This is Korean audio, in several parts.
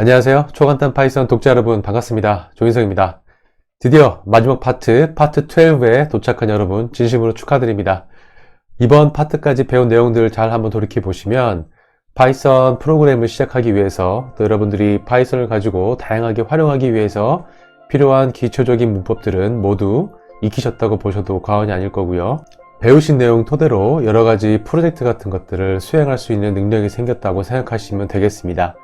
안녕하세요. 초간단 파이썬 독자 여러분 반갑습니다. 조인성입니다. 드디어 마지막 파트 12에 도착한 여러분 진심으로 축하드립니다. 이번 파트까지 배운 내용들 잘 한번 돌이켜 보시면 파이썬 프로그램을 시작하기 위해서 또 여러분들이 파이썬을 가지고 다양하게 활용하기 위해서 필요한 기초적인 문법들은 모두 익히셨다고 보셔도 과언이 아닐 거고요. 배우신 내용 토대로 여러 가지 프로젝트 같은 것들을 수행할 수 있는 능력이 생겼다고 생각하시면 되겠습니다.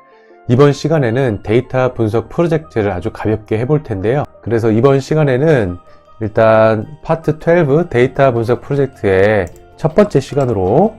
이번 시간에는 데이터 분석 프로젝트를 아주 가볍게 해볼 텐데요. 그래서 이번 시간에는 일단 파트 12 데이터 분석 프로젝트의 첫 번째 시간으로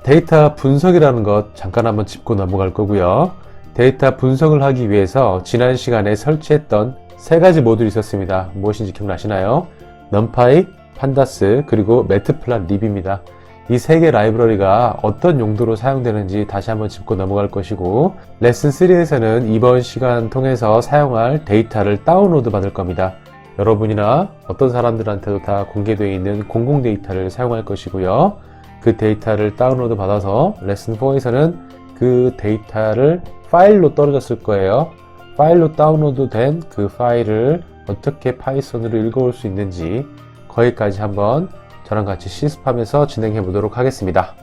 데이터 분석이라는 것 잠깐 한번 짚고 넘어갈 거고요. 데이터 분석을 하기 위해서 지난 시간에 설치했던 세 가지 모듈이 있었습니다. 무엇인지 기억나시나요? numpy, pandas, 그리고 matplotlib입니다. 이 세 개 라이브러리가 어떤 용도로 사용되는지 다시 한번 짚고 넘어갈 것이고, 레슨 3에서는 이번 시간 통해서 사용할 데이터를 다운로드 받을 겁니다. 여러분이나 어떤 사람들한테도 다 공개되어 있는 공공 데이터를 사용할 것이고요. 그 데이터를 다운로드 받아서 레슨 4에서는 그 데이터를 파일로 떨어졌을 거예요. 파일로 다운로드 된 그 파일을 어떻게 파이썬으로 읽어올 수 있는지 거기까지 한번 저랑 같이 실습하면서 진행해 보도록 하겠습니다.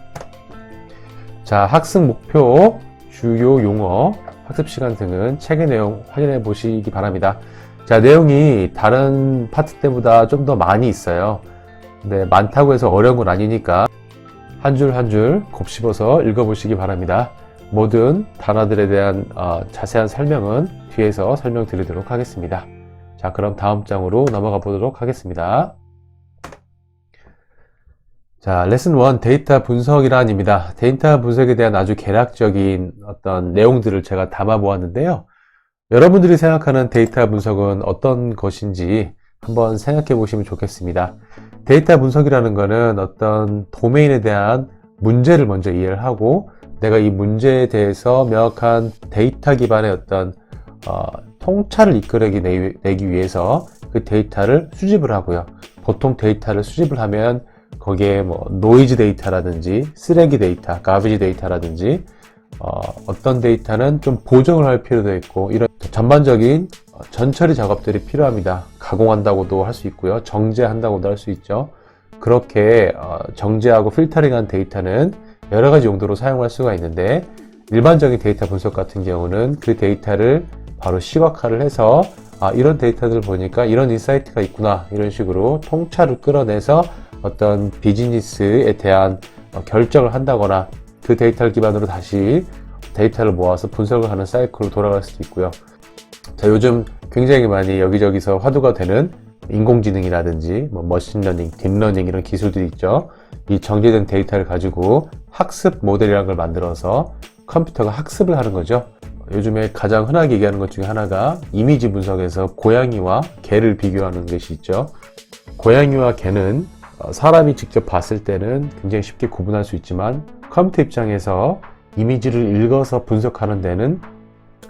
자, 학습 목표, 주요 용어, 학습 시간 등은 책의 내용 확인해 보시기 바랍니다. 자, 내용이 다른 파트 때보다 좀 더 많이 있어요. 근데 많다고 해서 어려운 건 아니니까 한 줄 한 줄 곱씹어서 읽어보시기 바랍니다. 모든 단어들에 대한 자세한 설명은 뒤에서 설명드리도록 하겠습니다. 자, 그럼 다음 장으로 넘어가 보도록 하겠습니다. 자, 레슨 1 데이터 분석이란입니다. 데이터 분석에 대한 아주 개략적인 어떤 내용들을 제가 담아 보았는데요. 여러분들이 생각하는 데이터 분석은 어떤 것인지 한번 생각해 보시면 좋겠습니다. 데이터 분석이라는 것은 어떤 도메인에 대한 문제를 먼저 이해를 하고 내가 이 문제에 대해서 명확한 데이터 기반의 어떤 통찰을 이끌어내기 위해서 그 데이터를 수집을 하고요. 보통 데이터를 수집을 하면 거기에 뭐 노이즈 데이터라든지 쓰레기 데이터, 가비지 데이터라든지 어떤 데이터는 좀 보정을 할 필요도 있고 이런 전반적인 전처리 작업들이 필요합니다. 가공한다고도 할 수 있고요. 정제한다고도 할 수 있죠. 그렇게 정제하고 필터링한 데이터는 여러 가지 용도로 사용할 수가 있는데 일반적인 데이터 분석 같은 경우는 그 데이터를 바로 시각화를 해서 이런 데이터들을 보니까 이런 인사이트가 있구나 이런 식으로 통찰을 끌어내서 어떤 비즈니스에 대한 결정을 한다거나 그 데이터를 기반으로 다시 데이터를 모아서 분석을 하는 사이클로 돌아갈 수도 있고요. 자, 요즘 굉장히 많이 여기저기서 화두가 되는 인공지능이라든지 머신러닝, 딥러닝 이런 기술들이 있죠. 이 정제된 데이터를 가지고 학습 모델이라는 걸 만들어서 컴퓨터가 학습을 하는 거죠. 요즘에 가장 흔하게 얘기하는 것 중에 하나가 이미지 분석에서 고양이와 개를 비교하는 것이 있죠. 고양이와 개는 사람이 직접 봤을 때는 굉장히 쉽게 구분할 수 있지만 컴퓨터 입장에서 이미지를 읽어서 분석하는 데는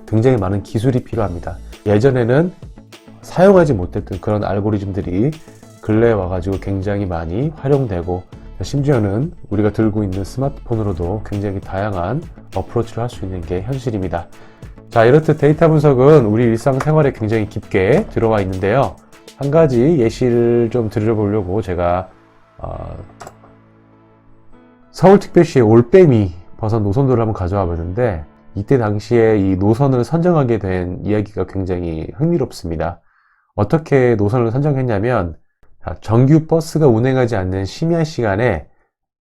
굉장히 많은 기술이 필요합니다. 예전에는 사용하지 못했던 그런 알고리즘들이 근래에 와가지고 굉장히 많이 활용되고 심지어는 우리가 들고 있는 스마트폰으로도 굉장히 다양한 어프로치를 할 수 있는 게 현실입니다. 자, 이렇듯 데이터 분석은 우리 일상생활에 굉장히 깊게 들어와 있는데요. 한 가지 예시를 좀 드려보려고 제가 서울특별시의 올빼미 버섯 노선도를 한번 가져와 봤는데 이때 당시에 이 노선을 선정하게 된 이야기가 굉장히 흥미롭습니다. 어떻게 노선을 선정했냐면 정규 버스가 운행하지 않는 심야 시간에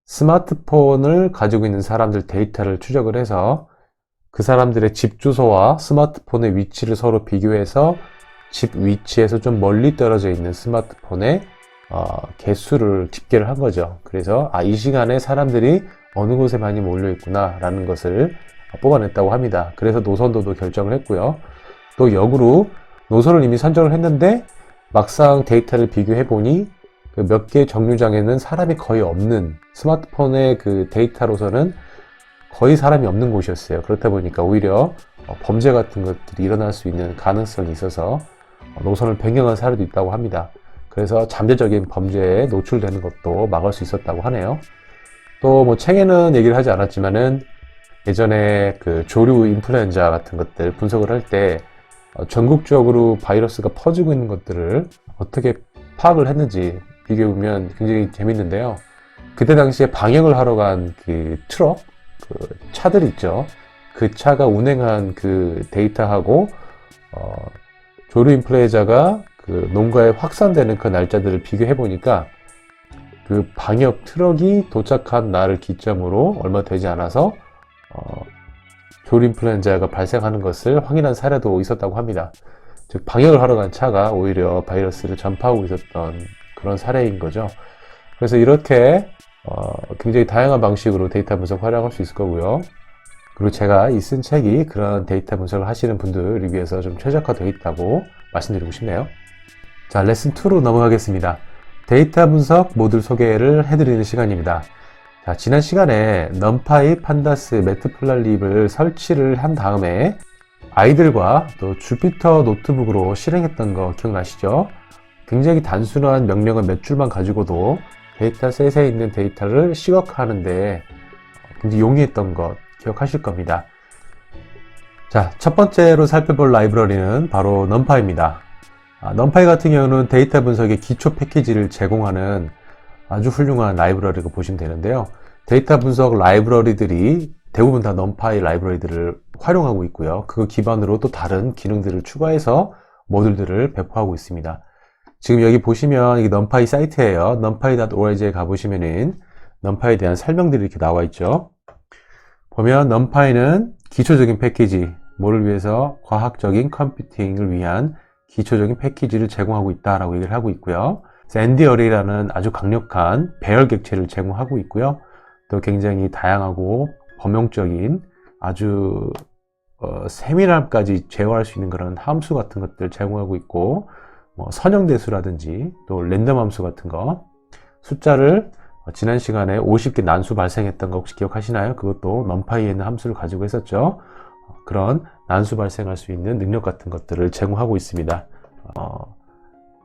스마트폰을 가지고 있는 사람들 데이터를 추적을 해서 그 사람들의 집 주소와 스마트폰의 위치를 서로 비교해서 집 위치에서 좀 멀리 떨어져 있는 스마트폰의 개수를 집계를 한 거죠. 그래서 이 시간에 사람들이 어느 곳에 많이 몰려 있구나 라는 것을 뽑아냈다고 합니다. 그래서 노선도도 결정을 했고요. 또 역으로 노선을 이미 선정을 했는데 막상 데이터를 비교해 보니 그 몇 개 정류장에는 사람이 거의 없는 스마트폰의 그 데이터로서는 거의 사람이 없는 곳이었어요. 그렇다 보니까 오히려 범죄 같은 것들이 일어날 수 있는 가능성이 있어서 노선을 변경한 사례도 있다고 합니다. 그래서 잠재적인 범죄에 노출되는 것도 막을 수 있었다고 하네요. 또 뭐 책에는 얘기를 하지 않았지만은 예전에 그 조류 인플루엔자 같은 것들 분석을 할 때 전국적으로 바이러스가 퍼지고 있는 것들을 어떻게 파악을 했는지 비교해보면 굉장히 재밌는데요. 그때 당시에 방역을 하러 간 그 트럭, 그 차들이 있죠. 그 차가 운행한 그 데이터하고 조류 인플루엔자가 그 농가에 확산되는 그 날짜들을 비교해 보니까 그 방역 트럭이 도착한 날을 기점으로 얼마 되지 않아서 조류 인플루엔자가 발생하는 것을 확인한 사례도 있었다고 합니다. 즉 방역을 하러 간 차가 오히려 바이러스를 전파하고 있었던 그런 사례인 거죠. 그래서 이렇게 굉장히 다양한 방식으로 데이터 분석 활용할 수 있을 거고요. 그리고 제가 이 쓴 책이 그런 데이터 분석을 하시는 분들을 위해서 좀 최적화되어 있다고 말씀드리고 싶네요. 자, 레슨 2로 넘어가겠습니다. 데이터 분석 모듈 소개를 해드리는 시간입니다. 자, 지난 시간에 넘파이, 판다스, 매트플라립을 설치를 한 다음에 아이들과 또 주피터 노트북으로 실행했던 거 기억나시죠? 굉장히 단순한 명령을 몇 줄만 가지고도 데이터셋에 있는 데이터를 시각화하는데 굉장히 용이했던 것 기억하실 겁니다. 자, 첫 번째로 살펴볼 라이브러리는 바로 넘파이입니다. 넘파이 같은 경우는 데이터 분석의 기초 패키지를 제공하는 아주 훌륭한 라이브러리라고 보시면 되는데요. 데이터 분석 라이브러리들이 대부분 다 넘파이 라이브러리들을 활용하고 있고요. 그 기반으로 또 다른 기능들을 추가해서 모듈들을 배포하고 있습니다. 지금 여기 보시면 이게 넘파이 사이트예요. numpy.org에 가보시면은 넘파이에 대한 설명들이 이렇게 나와 있죠. 보면 넘파이는 기초적인 패키지, 뭐를 위해서 과학적인 컴퓨팅을 위한 기초적인 패키지를 제공하고 있다라고 얘기를 하고 있고요. ND어레이라는 아주 강력한 배열 객체를 제공하고 있고요. 또 굉장히 다양하고 범용적인 아주 세밀함까지 제어할 수 있는 그런 함수 같은 것들 제공하고 있고, 뭐 선형대수라든지 또 랜덤 함수 같은 거, 숫자를 지난 시간에 50개 난수 발생했던 거 혹시 기억하시나요? 그것도 넘파이에 있는 함수를 가지고 했었죠. 그런 난수 발생할 수 있는 능력 같은 것들을 제공하고 있습니다.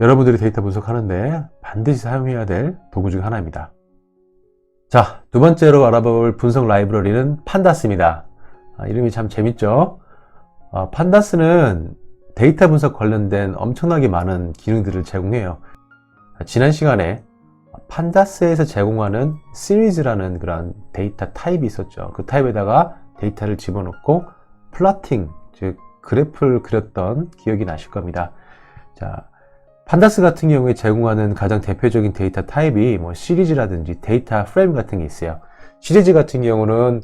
여러분들이 데이터 분석하는데 반드시 사용해야 될 도구 중 하나입니다. 자, 두 번째로 알아볼 분석 라이브러리는 판다스입니다. 이름이 참 재밌죠? 판다스는 데이터 분석 관련된 엄청나게 많은 기능들을 제공해요. 지난 시간에 판다스에서 제공하는 시리즈라는 그런 데이터 타입이 있었죠. 그 타입에다가 데이터를 집어넣고 플러팅, 즉 그래프를 그렸던 기억이 나실 겁니다. 자, 판다스 같은 경우에 제공하는 가장 대표적인 데이터 타입이 뭐 시리즈라든지 데이터 프레임 같은 게 있어요. 시리즈 같은 경우는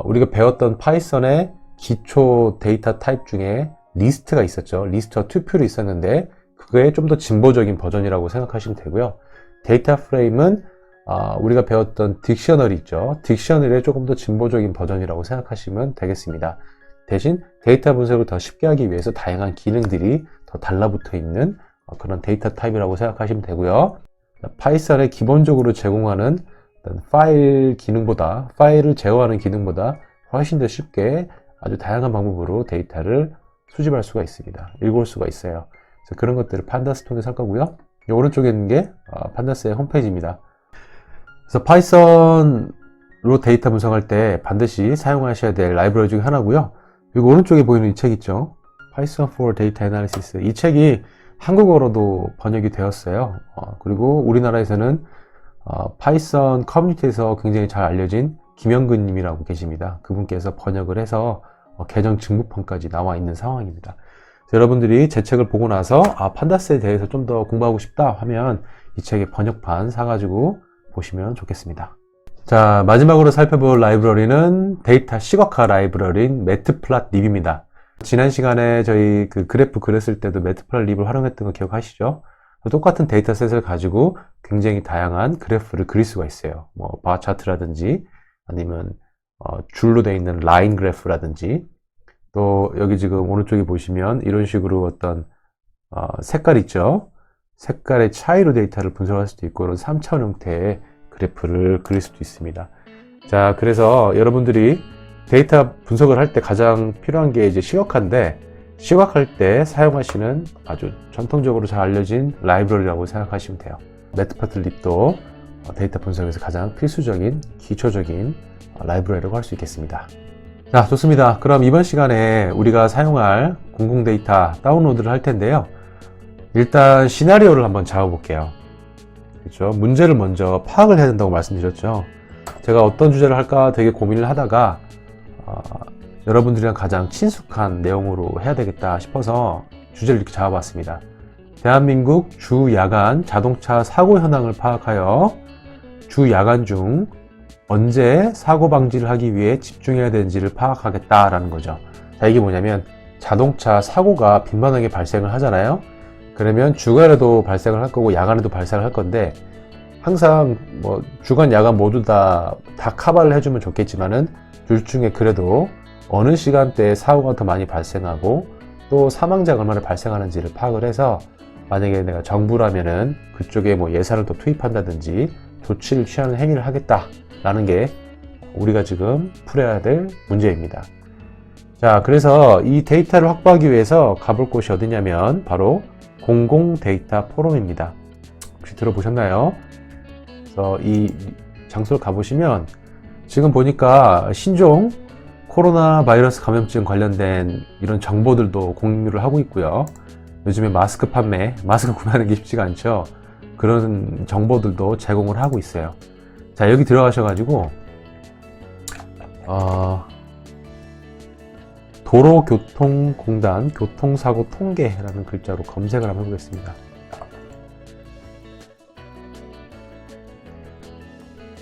우리가 배웠던 파이썬의 기초 데이터 타입 중에 리스트가 있었죠. 리스트와 투표로 있었는데 그거의 좀 더 진보적인 버전이라고 생각하시면 되고요. 데이터 프레임은 우리가 배웠던 딕셔너리 있죠. 딕셔너리의 조금 더 진보적인 버전이라고 생각하시면 되겠습니다. 대신 데이터 분석을 더 쉽게 하기 위해서 다양한 기능들이 더 달라붙어 있는 그런 데이터 타입이라고 생각하시면 되고요. 파이썬에 기본적으로 제공하는 파일 기능보다, 파일을 제어하는 기능보다 훨씬 더 쉽게 아주 다양한 방법으로 데이터를 수집할 수가 있습니다. 읽을 수가 있어요. 그래서 그런 것들을 판다스 통해서 할 거고요. 이 오른쪽에 있는 게 판다스의 홈페이지입니다. 그래서 파이썬으로 데이터 분석할 때 반드시 사용하셔야 될 라이브러리 중에 하나고요. 그리고 오른쪽에 보이는 이 책 있죠. Python for Data Analysis. 이 책이 한국어로도 번역이 되었어요. 그리고 우리나라에서는 파이썬 커뮤니티에서 굉장히 잘 알려진 김영근 님이라고 계십니다. 그분께서 번역을 해서 계정 증부편까지 나와 있는 상황입니다. 여러분들이 제 책을 보고 나서 판다스에 대해서 좀 더 공부하고 싶다 하면 이 책의 번역판 사가지고 보시면 좋겠습니다. 자, 마지막으로 살펴볼 라이브러리는 데이터 시각화 라이브러리인 매트플라립입니다. 지난 시간에 저희 그 그래프 그렸을 때도 매트플라립을 활용했던 거 기억하시죠? 똑같은 데이터셋을 가지고 굉장히 다양한 그래프를 그릴 수가 있어요. 뭐 바 차트라든지 아니면 줄로 되어 있는 라인 그래프라든지, 또 여기 지금 오른쪽에 보시면 이런 식으로 어떤 색깔 있죠? 색깔의 차이로 데이터를 분석할 수도 있고, 이런 3차원 형태의 그래프를 그릴 수도 있습니다. 자, 그래서 여러분들이 데이터 분석을 할 때 가장 필요한 게 이제 시각화인데, 시각할 때 사용하시는 아주 전통적으로 잘 알려진 라이브러리라고 생각하시면 돼요. 매트플라립도 데이터 분석에서 가장 필수적인 기초적인 라이브러리라고 할 수 있겠습니다. 자, 좋습니다. 그럼 이번 시간에 우리가 사용할 공공 데이터 다운로드를 할 텐데요. 일단 시나리오를 한번 잡아볼게요. 그렇죠? 문제를 먼저 파악을 해야 된다고 말씀드렸죠. 제가 어떤 주제를 할까 되게 고민을 하다가 여러분들이랑 가장 친숙한 내용으로 해야 되겠다 싶어서 주제를 이렇게 잡아봤습니다. 대한민국 주 야간 자동차 사고 현황을 파악하여 주 야간 중 언제 사고 방지를 하기 위해 집중해야 되는지를 파악하겠다라는 거죠. 자, 이게 뭐냐면 자동차 사고가 빈번하게 발생을 하잖아요. 그러면 주간에도 발생을 할 거고 야간에도 발생을 할 건데 항상 뭐 주간 야간 모두 다 커버를 해주면 좋겠지만은 둘 중에 그래도 어느 시간대에 사고가 더 많이 발생하고 또 사망자가 얼마나 발생하는지를 파악을 해서 만약에 내가 정부라면은 그쪽에 뭐 예산을 더 투입한다든지 조치를 취하는 행위를 하겠다라는 게 우리가 지금 풀어야 될 문제입니다. 자, 그래서 이 데이터를 확보하기 위해서 가볼 곳이 어디냐면 바로 공공 데이터 포럼입니다. 혹시 들어보셨나요? 그래서 이 장소를 가보시면 지금 보니까 신종 코로나 바이러스 감염증 관련된 이런 정보들도 공유를 하고 있고요. 요즘에 마스크 판매, 마스크 구매하는 게 쉽지가 않죠. 그런 정보들도 제공을 하고 있어요. 자, 여기 들어가셔가지고 도로교통공단 교통사고 통계라는 글자로 검색을 한번 해보겠습니다.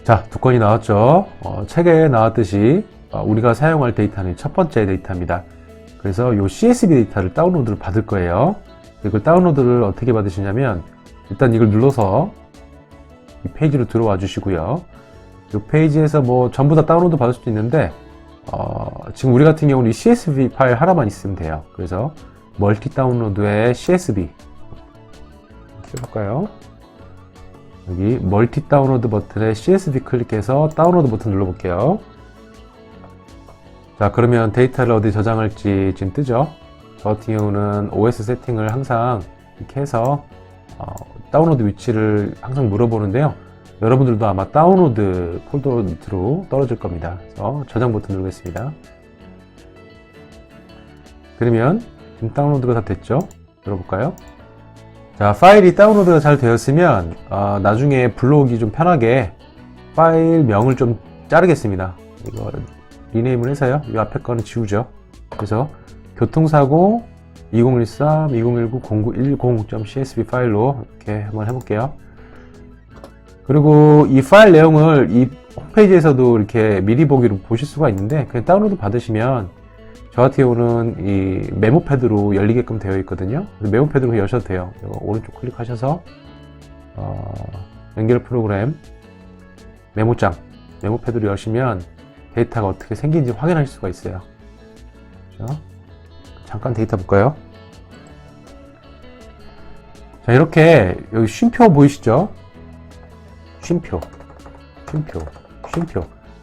자, 두 건이 나왔죠. 책에 나왔듯이 우리가 사용할 데이터는 첫 번째 데이터입니다. 그래서 이 CSV 데이터를 다운로드를 받을 거예요. 이걸 다운로드를 어떻게 받으시냐면 일단 이걸 눌러서 이 페이지로 들어와 주시고요. 이 페이지에서 뭐 전부 다 다운로드 받을 수도 있는데 지금 우리 같은 경우는 이 CSV 파일 하나만 있으면 돼요. 그래서 멀티 다운로드에 CSV 이렇게 해볼까요? 여기 멀티 다운로드 버튼에 CSV 클릭해서 다운로드 버튼 눌러볼게요. 자, 그러면 데이터를 어디 저장할지 지금 뜨죠? 저 같은 경우는 OS 세팅을 항상 이렇게 해서 다운로드 위치를 항상 물어보는데요. 여러분들도 아마 다운로드 폴더 밑으로 떨어질 겁니다. 그래서 저장 버튼 누르겠습니다. 그러면 지금 다운로드가 다 됐죠? 들어볼까요? 자, 파일이 다운로드가 잘 되었으면 나중에 불러오기 좀 편하게 파일명을 좀 자르겠습니다. 이거 리네임을 해서요. 이 앞에 거는 지우죠. 그래서 교통사고 2013, 2019, 0910.csv 파일로 이렇게 한번 해볼게요. 그리고 이 파일 내용을 이 홈페이지에서도 이렇게 미리 보기로 보실 수가 있는데 그냥 다운로드 받으시면 저 같은 경우는 이 메모 패드로 열리게끔 되어 있거든요. 메모 패드로 여셔도 돼요. 이거 오른쪽 클릭하셔서 연결 프로그램 메모장 메모 패드로 여시면 데이터가 어떻게 생긴지 확인하실 수가 있어요. 그렇죠? 잠깐 데이터 볼까요? 자, 이렇게 여기 쉼표 보이시죠?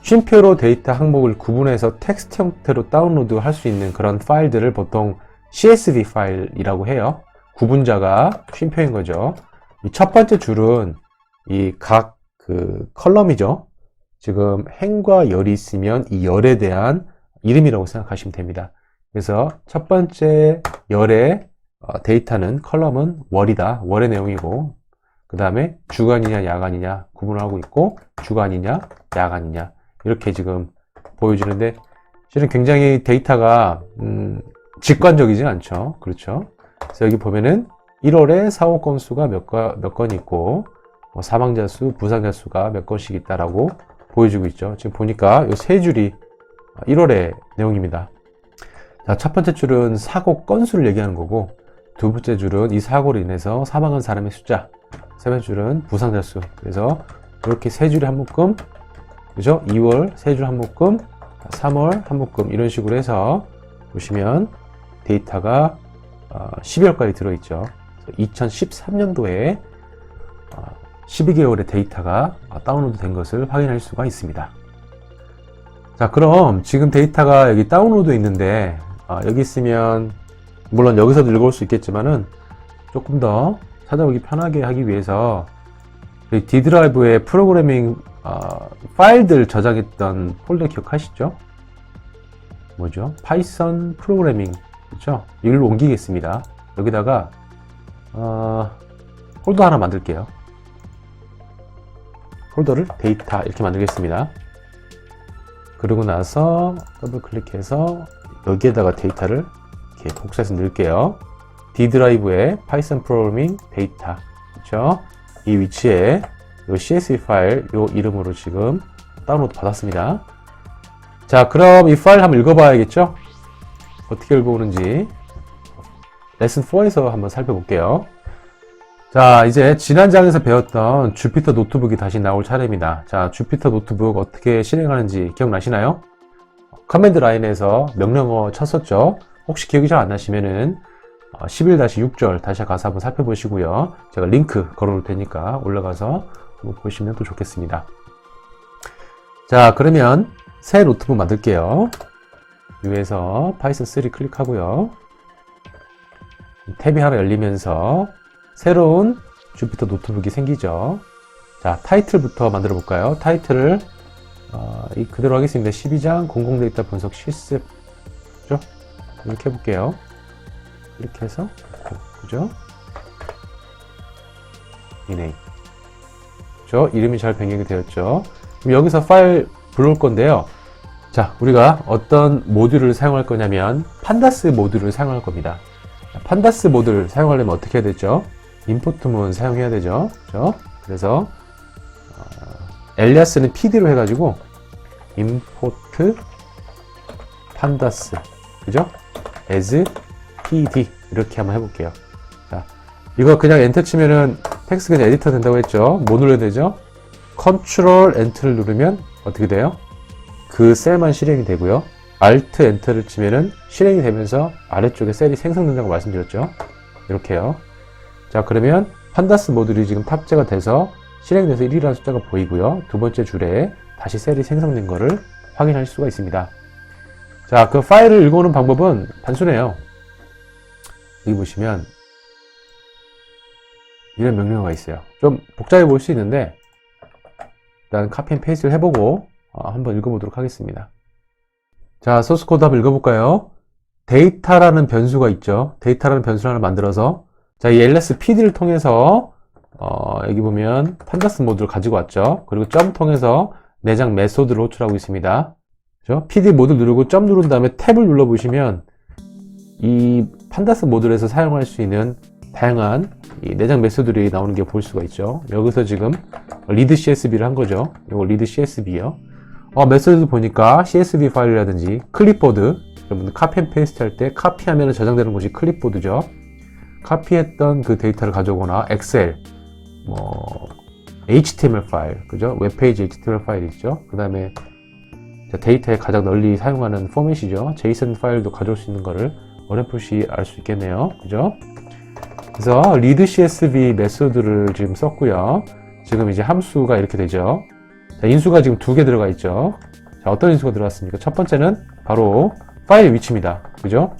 쉼표로 데이터 항목을 구분해서 텍스트 형태로 다운로드 할 수 있는 그런 파일들을 보통 CSV 파일이라고 해요. 구분자가 쉼표인 거죠. 이 첫 번째 줄은 이 각 컬럼이죠. 지금 행과 열이 있으면 이 열에 대한 이름이라고 생각하시면 됩니다. 그래서 첫 번째 열의 데이터는 컬럼은 월이다. 월의 내용이고 그 다음에 주간이냐 야간이냐 구분을 하고 있고 주간이냐 야간이냐 이렇게 지금 보여주는데 실은 굉장히 데이터가 직관적이진 않죠. 그렇죠. 그래서 여기 보면은 1월에 사고 건수가 몇 건이 있고 사망자 수, 부상자 수가 몇 건씩 있다라고 보여주고 있죠. 지금 보니까 이 세 줄이 1월의 내용입니다. 자, 첫 번째 줄은 사고 건수를 얘기하는 거고 두 번째 줄은 이 사고로 인해서 사망한 사람의 숫자, 세 번째 줄은 부상자 수. 그래서 이렇게 세 줄이 한 묶음, 그죠? 2월 세 줄 한 묶음, 3월 한 묶음 이런 식으로 해서 보시면 데이터가 12월까지 들어있죠. 2013년도에 12개월의 데이터가 다운로드 된 것을 확인할 수가 있습니다. 자, 그럼 지금 데이터가 여기 다운로드 있는데 여기 있으면 물론 여기서도 읽어볼 수 있겠지만은 조금 더 찾아보기 편하게 하기 위해서 D 드라이브에 프로그래밍 파일들 저장했던 폴더 기억하시죠? 뭐죠? 파이썬 프로그래밍. 그렇죠? 이걸로 옮기겠습니다. 여기다가 폴더 하나 만들게요. 폴더를 데이터 이렇게 만들겠습니다. 그러고 나서 더블 클릭해서 여기에다가 데이터를 이렇게 복사해서 넣을게요. D 드라이브에 파이썬 프로그래밍 데이터. 그렇죠? 이 위치에 요 CSV 파일 요 이름으로 지금 다운로드 받았습니다. 자, 그럼 이 파일 한번 읽어봐야겠죠? 어떻게 읽어오는지 레슨 4에서 한번 살펴볼게요. 자, 이제 지난 장에서 배웠던 주피터 노트북이 다시 나올 차례입니다. 자, 주피터 노트북 어떻게 실행하는지 기억나시나요? 커맨드 라인에서 명령어 쳤었죠? 혹시 기억이 잘 안 나시면은 11-6절 다시 가서 한번 살펴보시고요. 제가 링크 걸어놓을 테니까 올라가서 한번 보시면 또 좋겠습니다. 자, 그러면 새 노트북 만들게요. 위에서 파이썬 3 클릭하고요. 탭이 하나 열리면서 새로운 주피터 노트북이 생기죠. 자, 타이틀부터 만들어 볼까요? 타이틀을 그대로 하겠습니다. 12장 공공 데이터 분석 실습. 그죠? 이렇게 해볼게요. 이렇게 해서 그죠? 이네임. 그죠? 이름이 잘 변경이 되었죠. 그럼 여기서 파일 불러올 건데요. 자, 우리가 어떤 모듈을 사용할 거냐면 판다스 모듈을 사용할 겁니다. 판다스 모듈을 사용하려면 어떻게 해야 되죠? 임포트문 사용해야 되죠. 그죠? 그래서 엘리아스는 PD로 해가지고 임포트 판다스. 그죠? as PD 이렇게 한번 해볼게요. 자, 이거 그냥 엔터 치면은 텍스트 그냥 에디터 된다고 했죠. 뭐 눌러야 되죠? 컨트롤 엔터를 누르면 어떻게 돼요? 그 셀만 실행이 되고요. Alt 엔터를 치면은 실행이 되면서 아래쪽에 셀이 생성된다고 말씀드렸죠. 이렇게요. 자, 그러면 판다스 모듈이 지금 탑재가 돼서 실행돼서 1이라는 숫자가 보이고요. 두 번째 줄에 다시 셀이 생성된 거를 확인할 수가 있습니다. 자, 그 파일을 읽어오는 방법은 단순해요. 여기 보시면 이런 명령어가 있어요. 좀 복잡해 보일 수 있는데 일단 카피 앤 페이스트를 해보고 한번 읽어보도록 하겠습니다. 자, 소스 코드 한번 읽어볼까요? 데이터라는 변수가 있죠. 데이터라는 변수를 하나 만들어서 자, 이 LSPD를 통해서 여기 보면 판다스 모듈을 가지고 왔죠. 그리고 점 통해서 내장 메소드를 호출하고 있습니다. 그죠? PD 모듈 누르고 점 누른 다음에 탭을 눌러 보시면 이 판다스 모듈에서 사용할 수 있는 다양한 이 내장 메소드들이 나오는 게 볼 수가 있죠. 여기서 지금 리드 CSV를 한 거죠. 이거 리드 CSV요. 메소드 보니까 CSV 파일이라든지 클립보드, 여러분들 카피 앤 페이스트 할 때 카피하면 저장되는 곳이 클립보드죠. 카피했던 그 데이터를 가져오거나 엑셀, HTML 파일, 그죠? 웹페이지 HTML 파일 있죠. 그 다음에 데이터에 가장 널리 사용하는 포맷이죠. JSON 파일도 가져올 수 있는 거를 어렴풋이 알 수 있겠네요. 그죠? 그래서 read CSV 메소드를 지금 썼고요. 지금 이제 함수가 이렇게 되죠. 자, 인수가 지금 2개 들어가 있죠. 자, 어떤 인수가 들어갔습니까? 첫 번째는 바로 파일 위치입니다. 그죠?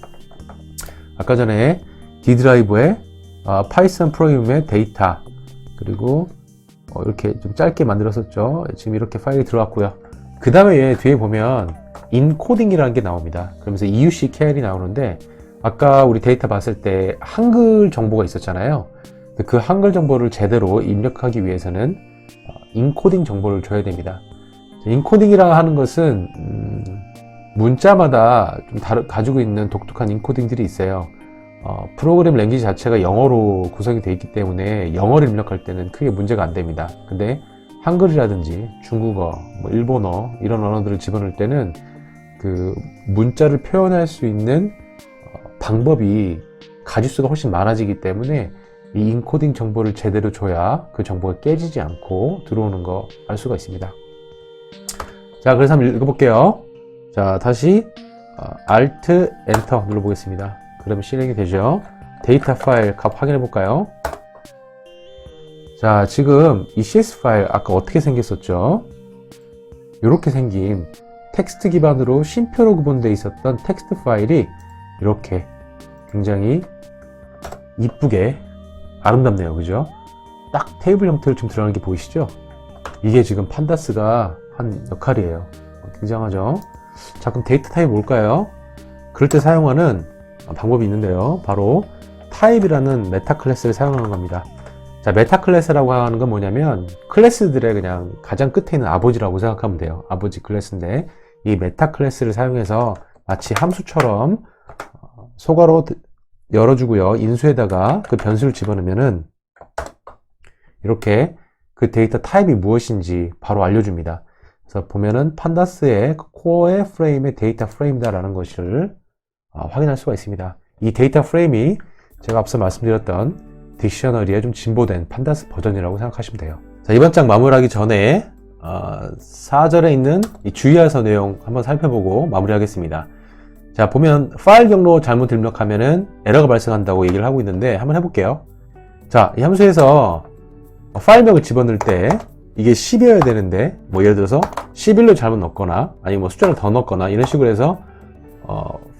아까 전에 D 드라이브에 파이썬 프로그램의 데이터 그리고 이렇게 좀 짧게 만들었었죠. 지금 이렇게 파일이 들어왔고요. 그 다음에 뒤에 보면 인코딩이라는 게 나옵니다. 그러면서 EUCKL이 나오는데 아까 우리 데이터 봤을 때 한글 정보가 있었잖아요. 그 한글 정보를 제대로 입력하기 위해서는 인코딩 정보를 줘야 됩니다. 인코딩이라 하는 것은 문자마다 좀 가지고 있는 독특한 인코딩들이 있어요. 프로그램 랭귀지 자체가 영어로 구성이 되어 있기 때문에 영어를 입력할 때는 크게 문제가 안 됩니다. 근데 한글이라든지 중국어, 일본어 이런 언어들을 집어넣을 때는 그 문자를 표현할 수 있는 방법이 가짓수가 훨씬 많아지기 때문에 이 인코딩 정보를 제대로 줘야 그 정보가 깨지지 않고 들어오는 거 알 수가 있습니다. 자, 그래서 한번 읽어볼게요. 자, 다시 Alt Enter 눌러보겠습니다. 그러면 실행이 되죠. 데이터 파일 값 확인해 볼까요? 자, 지금 이 CS 파일 아까 어떻게 생겼었죠? 이렇게 생긴 텍스트 기반으로 쉼표로 구분되어 있었던 텍스트 파일이 이렇게 굉장히 이쁘게 아름답네요. 그죠? 딱 테이블 형태로 지금 들어가는 게 보이시죠? 이게 지금 판다스가 한 역할이에요. 굉장하죠? 자, 그럼 데이터 타입이 뭘까요? 그럴 때 사용하는 방법이 있는데요. 바로 타입이라는 메타 클래스를 사용하는 겁니다. 자, 메타 클래스라고 하는 건 뭐냐면 클래스들의 그냥 가장 끝에 있는 아버지라고 생각하면 돼요. 아버지 클래스인데 이 메타 클래스를 사용해서 마치 함수처럼 소괄호 열어주고요. 인수에다가 그 변수를 집어넣으면은 이렇게 그 데이터 타입이 무엇인지 바로 알려줍니다. 그래서 보면은 판다스의 코어의 프레임의 데이터 프레임이다라는 것을 확인할 수가 있습니다. 이 데이터 프레임이 제가 앞서 말씀드렸던 딕셔너리의 좀 진보된 판다스 버전이라고 생각하시면 돼요. 자, 이번 장 마무리하기 전에 4절에 있는 이 주의할 서 내용 한번 살펴보고 마무리하겠습니다. 자, 보면 파일 경로 잘못 입력하면은 에러가 발생한다고 얘기를 하고 있는데 한번 해볼게요. 자, 이 함수에서 파일명을 집어넣을 때 이게 10이어야 되는데 뭐 예를 들어서 11로 잘못 넣거나 아니면 뭐 숫자를 더 넣거나 이런 식으로 해서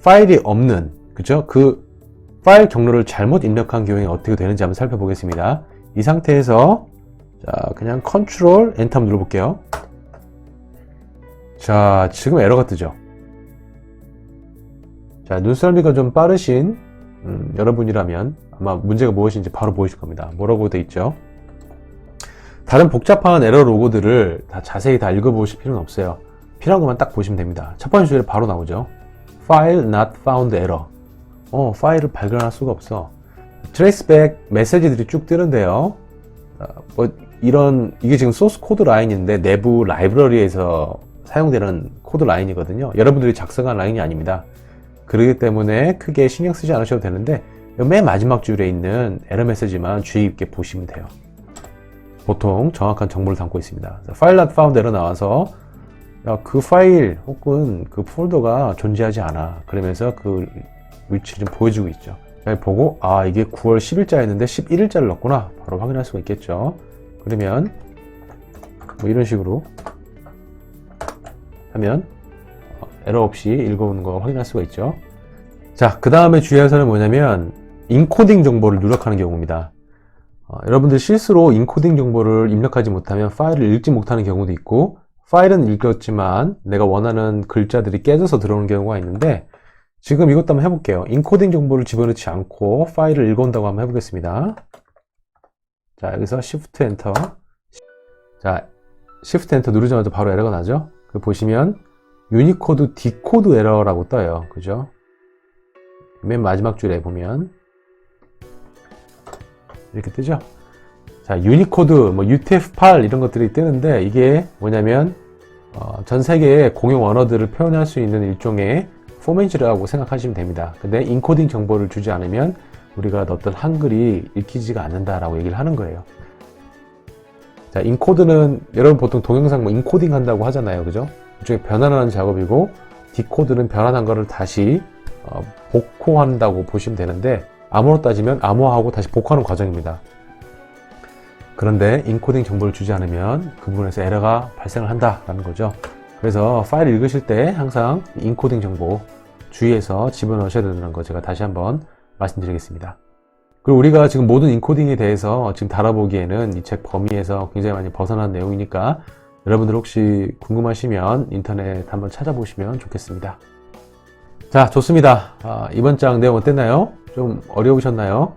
파일이 없는, 그죠? 그 파일 경로를 잘못 입력한 경우에 어떻게 되는지 한번 살펴보겠습니다. 이 상태에서 자, 그냥 컨트롤 엔터 한번 눌러볼게요. 자, 지금 에러가 뜨죠. 자, 눈썰미가 좀 빠르신 여러분이라면 아마 문제가 무엇인지 바로 보이실 겁니다. 뭐라고 돼 있죠? 다른 복잡한 에러 로고들을 다 자세히 다 읽어보실 필요는 없어요. 필요한 것만 딱 보시면 됩니다. 첫 번째 줄에 바로 나오죠. File not found error. 파일을 발견할 수가 없어. 트레이스백 메시지들이 쭉 뜨는데요. 이게 지금 소스 코드 라인인데 내부 라이브러리에서 사용되는 코드 라인이거든요. 여러분들이 작성한 라인이 아닙니다. 그렇기 때문에 크게 신경 쓰지 않으셔도 되는데 맨 마지막 줄에 있는 에러 메시지만 주의 깊게 보시면 돼요. 보통 정확한 정보를 담고 있습니다. File not found error 나와서 그 파일 혹은 그 폴더가 존재하지 않아. 그러면서 그 위치를 좀 보여주고 있죠. 여기 보고 이게 9월 10일자였는데 11일자를 넣었구나. 바로 확인할 수가 있겠죠. 그러면 뭐 이런 식으로 하면 에러 없이 읽어오는 거 확인할 수가 있죠. 자, 그 다음에 주의할 사항은 뭐냐면 인코딩 정보를 누락하는 경우입니다. 여러분들 실수로 인코딩 정보를 입력하지 못하면 파일을 읽지 못하는 경우도 있고, 파일은 읽었지만 내가 원하는 글자들이 깨져서 들어오는 경우가 있는데, 지금 이것도 한번 해볼게요. 인코딩 정보를 집어넣지 않고 파일을 읽어온다고 한번 해보겠습니다. 자, 여기서 Shift Enter. 자, Shift Enter 누르자마자 바로 에러가 나죠? 그 보시면 유니코드 디코드 에러라고 떠요. 그죠? 맨 마지막 줄에 보면 이렇게 뜨죠? 자, 유니코드, 뭐 UTF-8 이런 것들이 뜨는데 이게 뭐냐면 전 세계의 공용 언어들을 표현할 수 있는 일종의 포맷이라고 생각하시면 됩니다. 근데 인코딩 정보를 주지 않으면 우리가 넣었던 한글이 읽히지가 않는다라고 얘기를 하는 거예요. 자, 인코드는 여러분 보통 동영상 뭐 인코딩 한다고 하잖아요. 그죠? 일종의 변환하는 작업이고, 디코드는 변환한 거를 다시 복호한다고 보시면 되는데, 암호로 따지면 암호화하고 다시 복호하는 과정입니다. 그런데 인코딩 정보를 주지 않으면 그 부분에서 에러가 발생을 한다라는 거죠. 그래서 파일을 읽으실 때 항상 인코딩 정보 주의해서 집어넣으셔야 된다는 거 제가 다시 한번 말씀드리겠습니다. 그리고 우리가 지금 모든 인코딩에 대해서 지금 다뤄보기에는 이 책 범위에서 굉장히 많이 벗어난 내용이니까 여러분들 혹시 궁금하시면 인터넷 한번 찾아보시면 좋겠습니다. 자, 좋습니다. 이번 장 내용 어땠나요? 좀 어려우셨나요?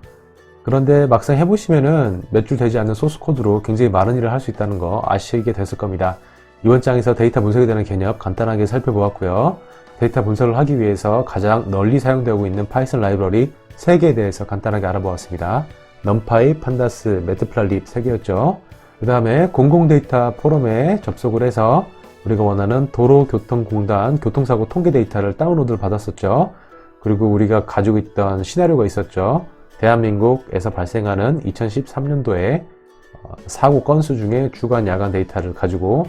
그런데 막상 해보시면은 몇 줄 되지 않는 소스 코드로 굉장히 많은 일을 할 수 있다는 거 아시게 됐을 겁니다. 이번 장에서 데이터 분석에 대한 개념 간단하게 살펴보았고요. 데이터 분석을 하기 위해서 가장 널리 사용되고 있는 파이썬 라이브러리 3개에 대해서 간단하게 알아보았습니다. 넘파이, 판다스, 매트플라립 3개였죠. 그 다음에 공공데이터 포럼에 접속을 해서 우리가 원하는 도로교통공단 교통사고 통계 데이터를 다운로드를 받았었죠. 그리고 우리가 가지고 있던 시나리오가 있었죠. 대한민국에서 발생하는 2013년도에 사고 건수 중에 주간, 야간 데이터를 가지고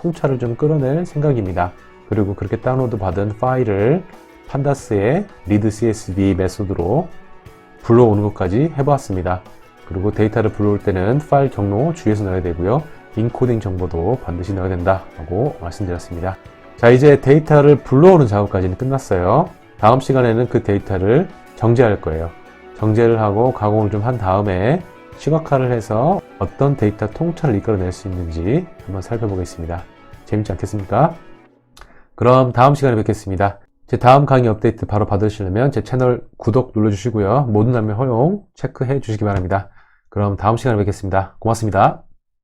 통찰을 좀 끌어낼 생각입니다. 그리고 그렇게 다운로드 받은 파일을 판다스의 리드 CSV 메소드로 불러오는 것까지 해보았습니다. 그리고 데이터를 불러올 때는 파일 경로 주의해서 넣어야 되고요. 인코딩 정보도 반드시 넣어야 된다고 말씀드렸습니다. 자, 이제 데이터를 불러오는 작업까지는 끝났어요. 다음 시간에는 그 데이터를 정제할 거예요. 정제를 하고 가공을 좀 한 다음에 시각화를 해서 어떤 데이터 통찰을 이끌어낼 수 있는지 한번 살펴보겠습니다. 재밌지 않겠습니까? 그럼 다음 시간에 뵙겠습니다. 제 다음 강의 업데이트 바로 받으시려면 제 채널 구독 눌러주시고요. 모든 날면 허용 체크해 주시기 바랍니다. 그럼 다음 시간에 뵙겠습니다. 고맙습니다.